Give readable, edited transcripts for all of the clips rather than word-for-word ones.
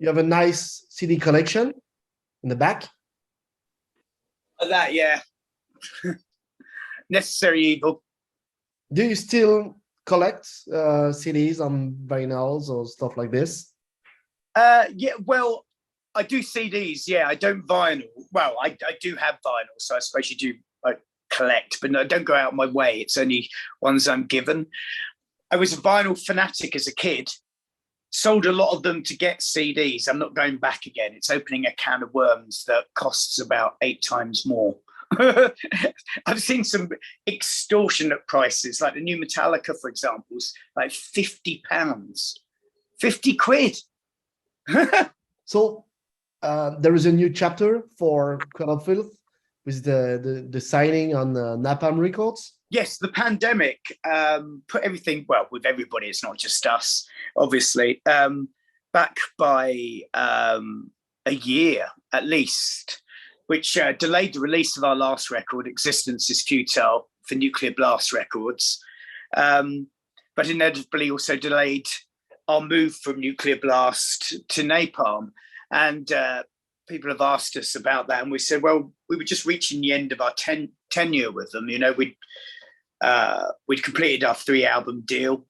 You have a nice CD collection in the back. That, yeah. Necessary evil. Do you still collect CDs on vinyls or stuff like this? Yeah, well, I do CDs. Yeah, I don't vinyl. Well, I do have vinyl, so I suppose you do collect, but no, I don't go out of my way. It's only ones I'm given. I was a vinyl fanatic as a kid. Sold a lot of them to get CDs. I'm not going back again. It's opening a can of worms that costs about 8 times more. I've seen some extortionate prices, like the new Metallica, for example, is like £50, 50 quid. So there is a new chapter for CRADLE of Filth with the signing on Napalm Records. Yes, the pandemic put everything, well, with everybody, it's not just us, obviously, back by a year at least, which delayed the release of our last record, Existence is Futile, for Nuclear Blast Records, but inevitably also delayed our move from Nuclear Blast to Napalm. And people have asked us about that, and we said, well, we were just reaching the end of our tenure with them. You know, we'd completed our 3-album deal.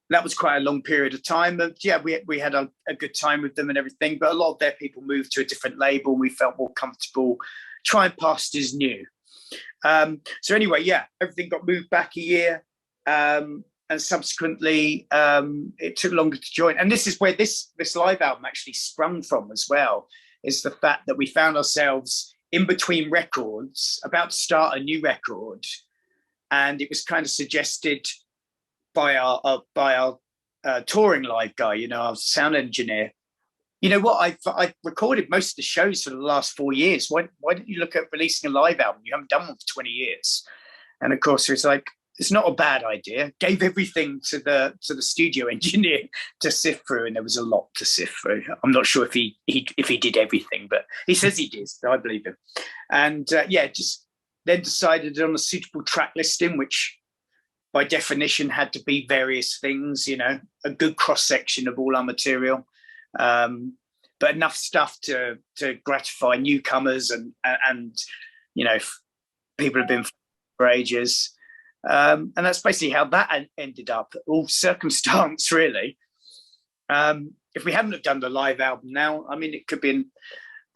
That was quite a long period of time. And yeah, we had a good time with them and everything, but a lot of their people moved to a different label, and we felt more comfortable trying past as new. So anyway, yeah, everything got moved back a year. And subsequently, it took longer to join. And this is where this live album actually sprung from as well, is the fact that we found ourselves in between records, about to start a new record. And it was kind of suggested by our touring live guy, you know, our sound engineer. You know what, I've recorded most of the shows for the last 4 years. Why don't you look at releasing a live album? You haven't done one for 20 years. And of course, it's like, it's not a bad idea. Gave everything to the studio engineer to sift through, and there was a lot to sift through. I'm not sure if he did everything, but he says he did, so I believe him. And yeah, just then decided on a suitable track listing, which by definition had to be various things, you know, a good cross section of all our material, but enough stuff to gratify newcomers and you know, people have been for ages. And that's basically how that ended up, all circumstance, really. If we hadn't have done the live album now, I mean, it could be,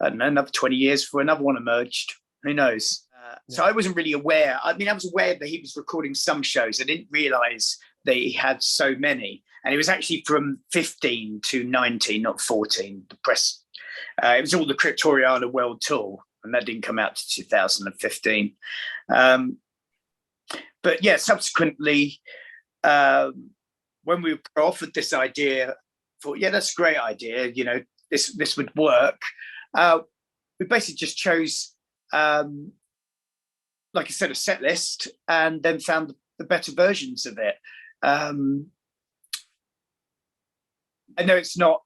I don't know, another 20 years before another one emerged. Who knows? So I wasn't really aware. I mean, I was aware that he was recording some shows. I didn't realise that he had so many. And it was actually from 15 to 19, not 14, the press. It was all the Cryptoriana World Tour, and that didn't come out to 2015. But yeah, subsequently, when we were offered this idea, thought, yeah, that's a great idea. You know, this would work. We basically just chose, like I said, a set list, and then found the better versions of it. I know it's not,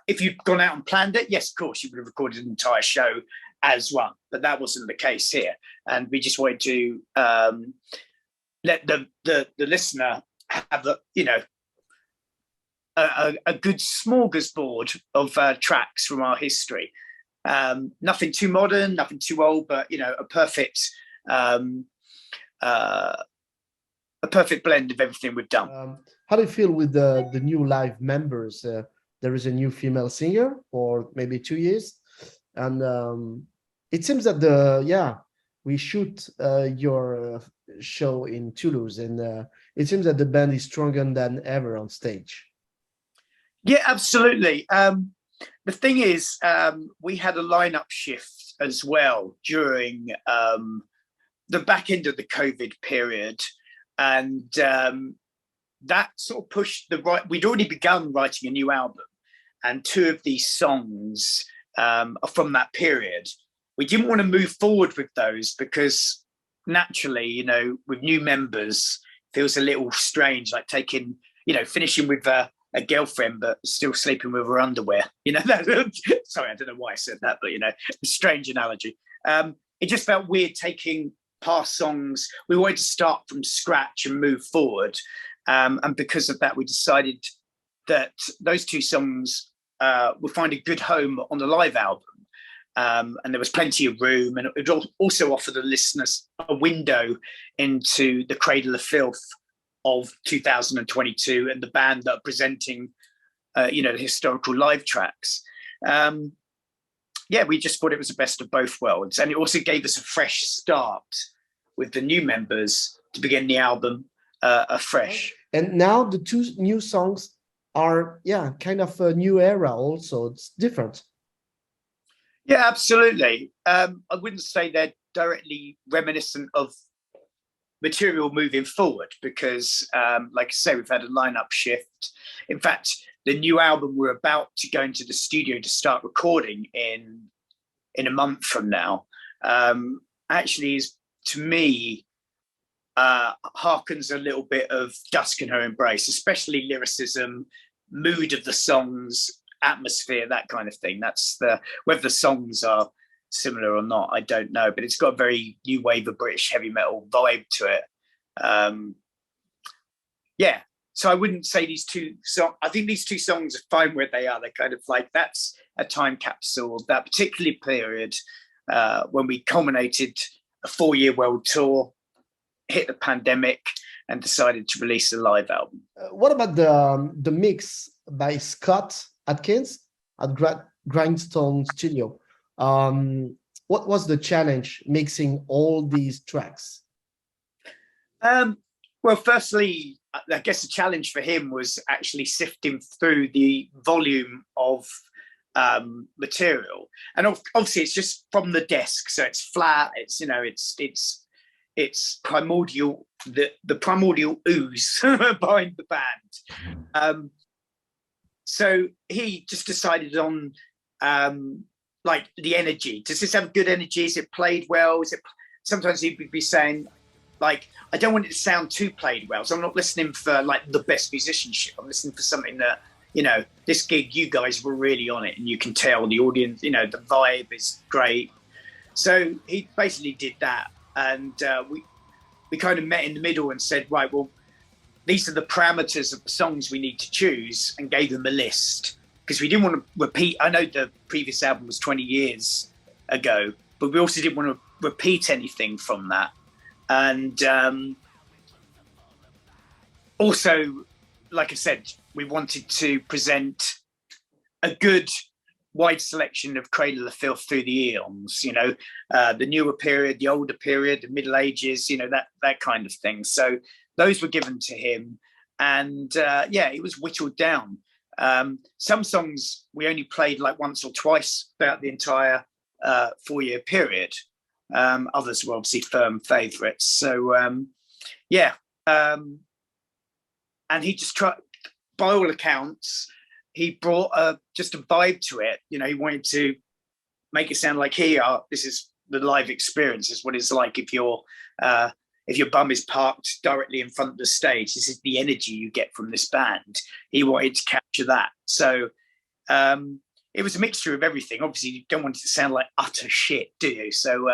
if you'd gone out and planned it, yes, of course, you would have recorded an entire show as one, but that wasn't the case here. And we just wanted to let the listener have a, you know, a good smorgasbord of tracks from our history. Nothing too modern, nothing too old, but, you know, a perfect blend of everything we've done. How do you feel with the new live members? There is a new female singer for maybe 2 years, and it seems that we shoot your show in Toulouse, and it seems that the band is stronger than ever on stage. Yeah, absolutely. The thing is, we had a lineup shift as well during the back end of the COVID period, and that sort of pushed we'd already begun writing a new album, and 2 of these songs are from that period. We didn't want to move forward with those because naturally, you know, with new members, feels a little strange, like taking, you know, finishing with a girlfriend but still sleeping with her underwear. You know, sorry, I don't know why I said that, but, you know, a strange analogy. It just felt weird taking past songs. We wanted to start from scratch and move forward. And because of that, we decided that those two songs would find a good home on the live album. And there was plenty of room, and it would also offer the listeners a window into the Cradle of Filth of 2022 and the band that are presenting, the historical live tracks. We just thought it was the best of both worlds, and it also gave us a fresh start with the new members to begin the album afresh. And now the two new songs are, kind of a new era. Also, it's different. Yeah, absolutely. I wouldn't say they're directly reminiscent of material moving forward because, like I say, we've had a lineup shift. In fact, the new album we're about to go into the studio to start recording in a month from now actually is, to me, harkens a little bit of Dusk and Her Embrace, especially lyricism, mood of the songs, atmosphere, that kind of thing. That's whether the songs are similar or not, I don't know, but it's got a very new wave of British heavy metal vibe to it. So I wouldn't say these two songs. I think these two songs are fine where they are. They're kind of like, that's a time capsule of that particular period when we culminated a 4-year world tour, hit the pandemic, and decided to release a live album. What about the mix by Scott Atkins at Grindstone Studio? What was the challenge mixing all these tracks? Well, firstly, I guess the challenge for him was actually sifting through the volume of material, and obviously it's just from the desk, so it's flat. It's primordial, the primordial ooze behind the band. So he just decided on like the energy. Does this have good energy? Is it played well? Sometimes he'd be saying, like, I don't want it to sound too played well, so I'm not listening for like the best musicianship. I'm listening for something that, this gig, you guys were really on it, and you can tell the audience, the vibe is great. So he basically did that, and we kind of met in the middle and said, right, well, these are the parameters of the songs we need to choose, and gave them a list because we didn't want to repeat. I know the previous album was 20 years ago, but we also didn't want to repeat anything from that. And also, like I said, we wanted to present a good wide selection of Cradle of Filth through the eons, the newer period, the older period, the Middle Ages, that kind of thing. So those were given to him, and it was whittled down. Some songs we only played like once or twice throughout the entire 4-year period. Others were obviously firm favourites. So, and he just tried, by all accounts, he brought just a vibe to it. He wanted to make it sound like, this is the live experience. This is what it's like if your bum is parked directly in front of the stage. This is the energy you get from this band. He wanted to capture that. So it was a mixture of everything. Obviously, you don't want it to sound like utter shit, do you? So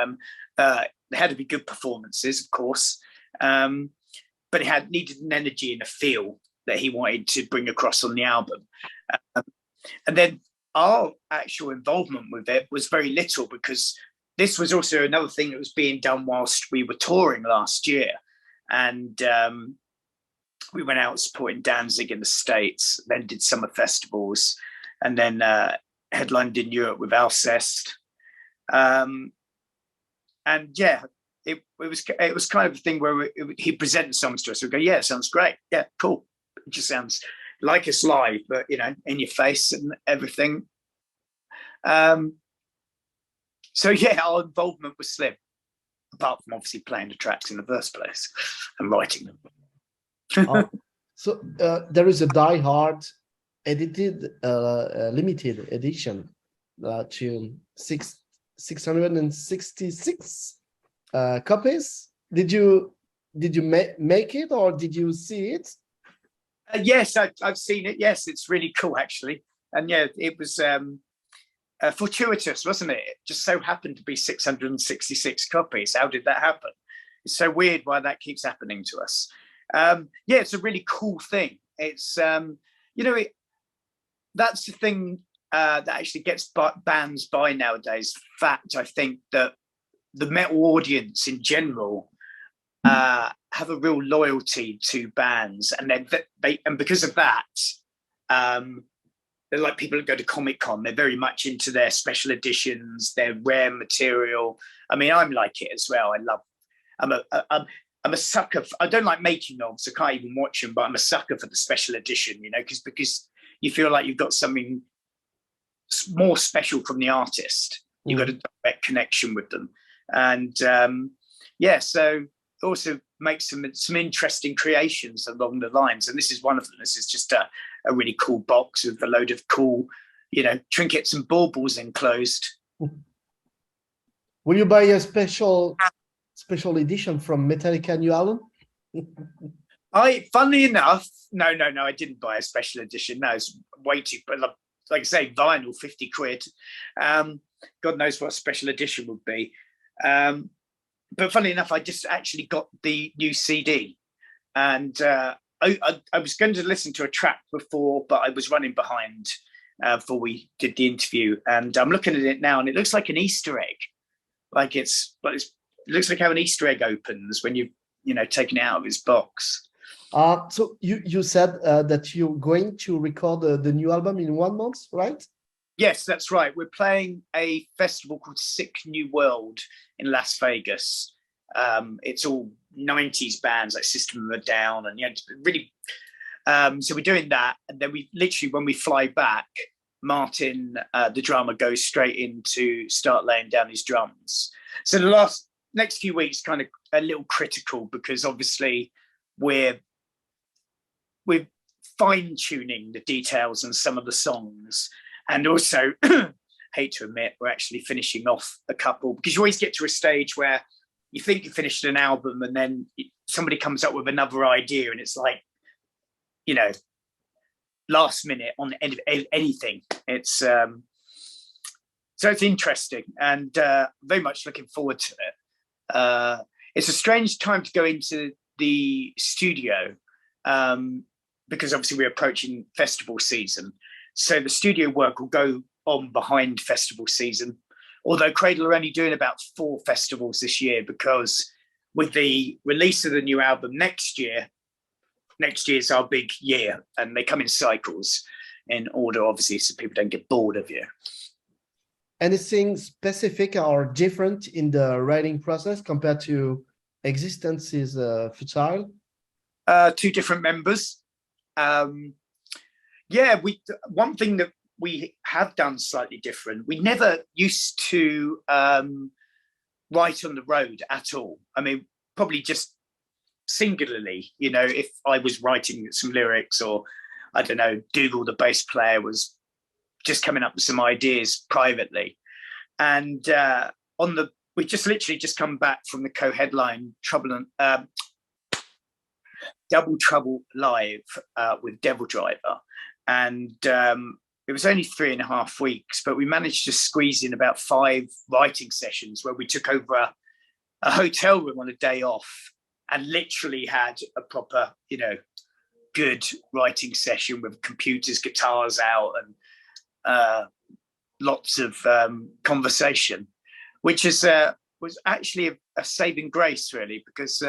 there had to be good performances, of course, but it needed an energy and a feel that he wanted to bring across on the album. And then our actual involvement with it was very little, because this was also another thing that was being done whilst we were touring last year. And we went out supporting Danzig in the States, then did summer festivals, and then headlined in Europe with Alcest. It was kind of a thing where he presented songs to us. We go, yeah, it sounds great. Yeah, cool. It just sounds like it's live, but in your face and everything. So our involvement was slim, apart from obviously playing the tracks in the first place and writing them. So there is a Die Hard edited limited edition to 666 copies. Did you make it, or did you see it? Yes, I've seen it. Yes, it's really cool, actually. And it was fortuitous, wasn't it? It just so happened to be 666 copies. How did that happen? It's so weird why that keeps happening to us. It's a really cool thing. It's that's the thing that actually gets bands by nowadays. Fact, I think that the metal audience in general have a real loyalty to bands, and and because of that, they're like people that go to Comic-Con. They're very much into their special editions, their rare material. I mean, I'm like it as well. I'm a sucker. I don't like making of, so I can't even watch them, but I'm a sucker for the special edition, you know, because you feel like you've got something more special from the artist. You've got a direct connection with them. And so also make some interesting creations along the lines. And this is one of them. This is just a really cool box with a load of cool, you know, trinkets and baubles enclosed. Will you buy a special edition from Metallica new album? Funnily enough, no, I didn't buy a special edition. No, it's way too, but like I say, vinyl, 50 quid. God knows what a special edition would be. But funnily enough, I just actually got the new CD, and I was going to listen to a track before, but I was running behind before we did the interview, and I'm looking at it now, and it looks like an Easter egg. It looks like how an Easter egg opens when you taking it out of its box. So you said that you're going to record the new album in 1 month, right? Yes, that's right. We're playing a festival called Sick New World in Las Vegas. It's all 90s bands like System of a Down, and really. So we're doing that, and then we literally, when we fly back, Martin, the drummer, goes straight in to start laying down his drums. So the next few weeks kind of a little critical, because obviously we're fine-tuning the details on some of the songs, and also hate to admit, we're actually finishing off a couple, because you always get to a stage where you think you finished an album and then somebody comes up with another idea, and it's like, last minute on anything. It's so it's interesting, and very much looking forward to it. It's a strange time to go into the studio, because obviously we're approaching festival season. So the studio work will go on behind festival season. Although Cradle are only doing about 4 festivals this year, because with the release of the new album next year's our big year, and they come in cycles in order, obviously, so people don't get bored of you. Anything specific or different in the writing process compared to Existence is Futile? 2 different members. One thing that we have done slightly different, we never used to write on the road at all. I mean, probably just singularly, if I was writing some lyrics, or I don't know, Dougal, the bass player, was just coming up with some ideas privately. And we literally just come back from the co-headline Double Trouble Live with Devil Driver. And it was only 3.5 weeks, but we managed to squeeze in about 5 writing sessions where we took over a hotel room on a day off and literally had a proper, good writing session with computers, guitars out, and lots of conversation, which was actually a saving grace, really, because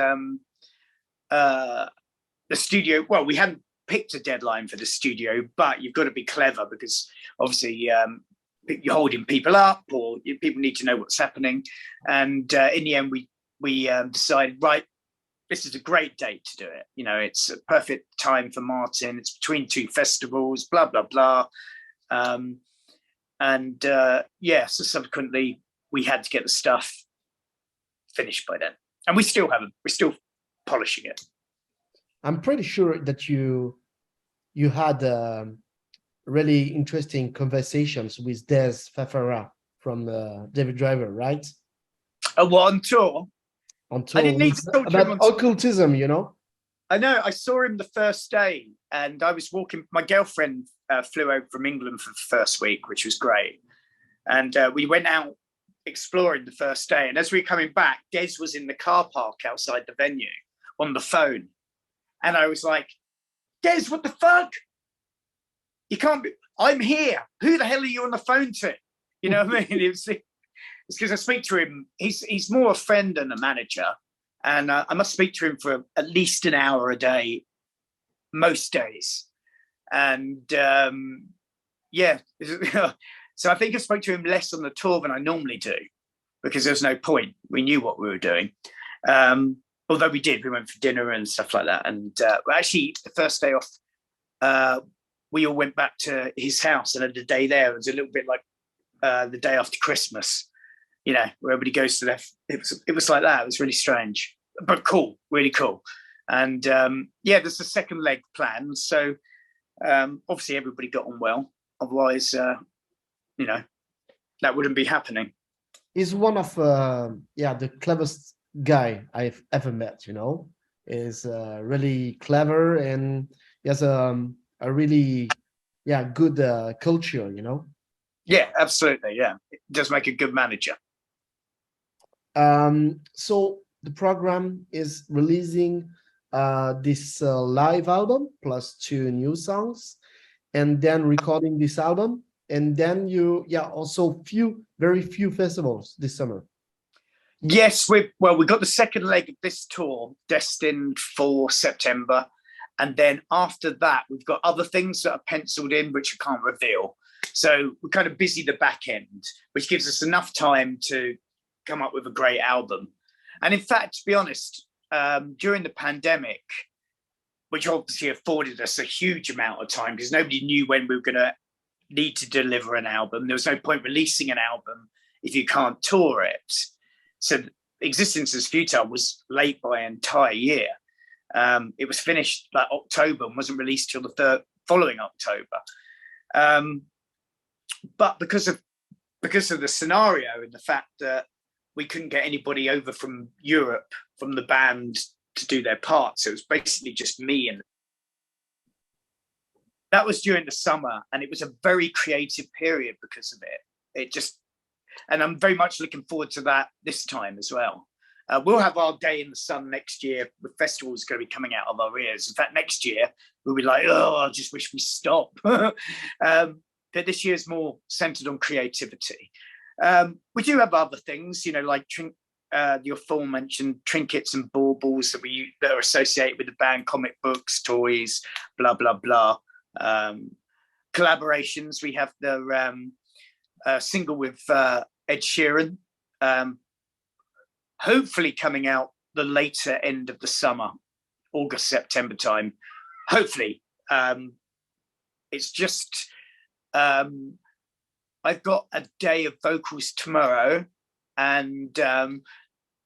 the studio, well, we hadn't picked a deadline for the studio, but you've got to be clever, because obviously you're holding people up, or people need to know what's happening. And in the end, we decided, right, this is a great date to do it. It's a perfect time for Martin. It's between 2 festivals, blah, blah, blah. So subsequently we had to get the stuff finished by then. And we still haven't. We're still polishing it. I'm pretty sure that you had really interesting conversations with Des Fafara from David Driver, right? On tour? On tour. I didn't need to talk to him about occultism, I know. I saw him the first day, and I was walking. My girlfriend flew over from England for the first week, which was great. And we went out exploring the first day. And as we were coming back, Des was in the car park outside the venue on the phone. And I was like, Des, what the fuck? You can't be. I'm here. Who the hell are you on the phone to? You know what I mean? It's because I speak to him. He's more a friend than a manager. And I must speak to him for at least an hour a day, most days. And yeah, so I think I spoke to him less on the tour than I normally do, because there's no point. We knew what we were doing. Although we did, we went for dinner and stuff like that. And actually, the first day off, we all went back to his house, and the day there was a little bit like the day after Christmas, you know, where everybody goes to their. It was like that. It was really strange, but cool, really cool. And yeah, there's a second leg planned. So obviously everybody got on well. Otherwise, you know, that wouldn't be happening. He's one of the cleverest guy I've ever met. You know, is really clever, and he has a really good culture. You know. Yeah, absolutely. Yeah, it does make a good manager. So the program is releasing this live album plus 2 new songs, and then recording this album, and then you also very few festivals this summer. Yes, we got the second leg of this tour destined for September, and then after that we've got other things that are penciled in which I can't reveal. So we're kind of busy the back end, which gives us enough time to come up with a great album. And in fact, to be honest, during the pandemic, which obviously afforded us a huge amount of time because nobody knew when we were going to need to deliver an album. There was no point releasing an album if you can't tour it. So Existence is Futile was late by an entire year. It was finished like October and wasn't released till the following October. But because of the scenario and the fact that we couldn't get anybody over from Europe from the band to do their parts, it was basically just me, and that was during the summer, and it was a very creative period because of it. And I'm very much looking forward to that this time as well. We'll have our day in the sun next year with festivals going to be coming out of our ears. In fact, next year we'll be like, oh, I just wish we stop. But this year is more centered on creativity. We do have other things, you know, like the aforementioned trinkets and baubles that are associated with the band, comic books, toys, blah, blah, blah. Collaborations. We have the single with Ed Sheeran, hopefully coming out the later end of the summer, August, September time. Hopefully. It's just... I've got a day of vocals tomorrow, and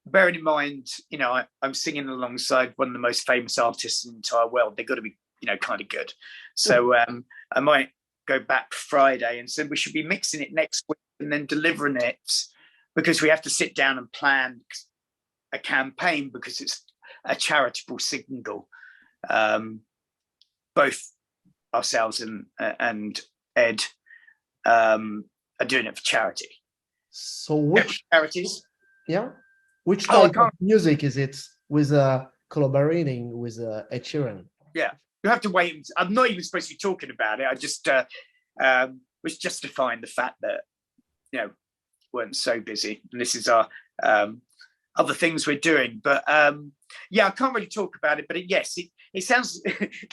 bearing in mind, you know, I'm singing alongside one of the most famous artists in the entire world. They've got to be, you know, kind of good. So I might go back Friday and say we should be mixing it next week and then delivering it, because we have to sit down and plan a campaign because it's a charitable single. Both ourselves and Ed are doing it for charity. So which charities? Yeah, which type of music is it with collaborating with Ed Sheeran? Yeah, you have to wait. I'm not even supposed to be talking about it. I just was justifying the fact that, you know, weren't so busy, and this is our other things we're doing. But yeah, I can't really talk about it. But yes, it sounds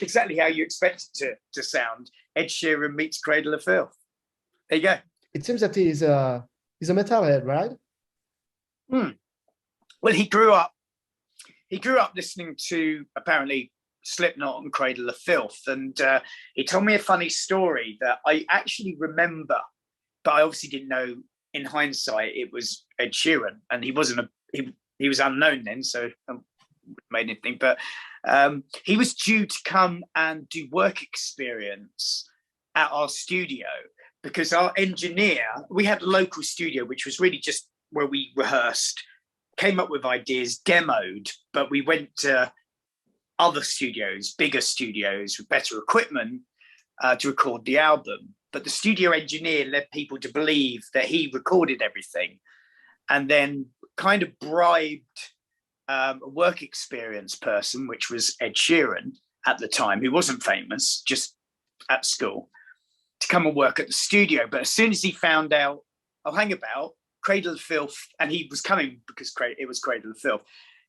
exactly how you expect it to sound. Ed Sheeran meets Cradle of Filth. There you go. It seems that he's a metalhead, right? Well, he grew up listening to apparently SLIPKNOT and Cradle of Filth, and he told me a funny story that I actually remember, but I obviously didn't know in hindsight it was Ed Sheeran, and he was unknown then, so I wouldn't made anything. But he was due to come and do work experience at our studio, because our engineer, we had a local studio which was really just where we rehearsed, came up with ideas, demoed, but we went to other studios, bigger studios with better equipment to record the album. But the studio engineer led people to believe that he recorded everything, and then kind of bribed a work experience person, which was Ed Sheeran at the time, who wasn't famous, just at school. to come and work at the studio. But as soon as he found out, I'll hang about, Cradle of Filth, and he was coming because it was Cradle of Filth.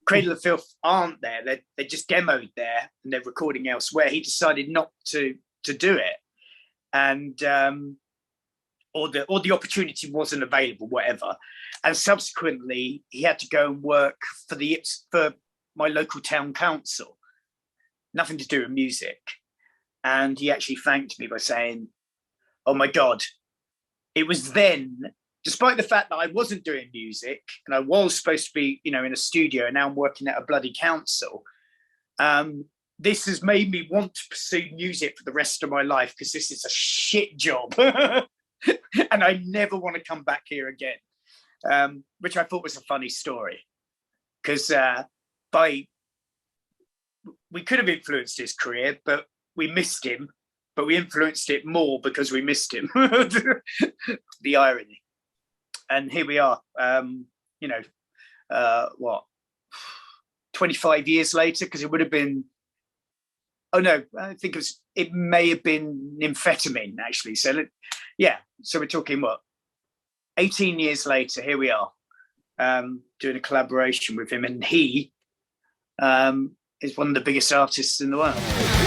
Cradle of Filth aren't there. They're just demoed there and they're recording elsewhere. He decided not to do it. And or the opportunity wasn't available, whatever. And subsequently, he had to go and work for my local town council. Nothing to do with music. And he actually thanked me by saying, "Oh my God, it was then, despite the fact that I wasn't doing music and I was supposed to be, in a studio, and now I'm working at a bloody council. This has made me want to pursue music for the rest of my life because this is a shit job." And I never want to come back here again, which I thought was a funny story, because we could have influenced his career, but we missed him, but we influenced it more because we missed him. The irony. And here we are, 25 years later, because it would have been, oh no, I think it may have been amphetamine, actually. So yeah, so we're talking 18 years later, here we are, doing a collaboration with him, and he is one of the biggest artists in the world.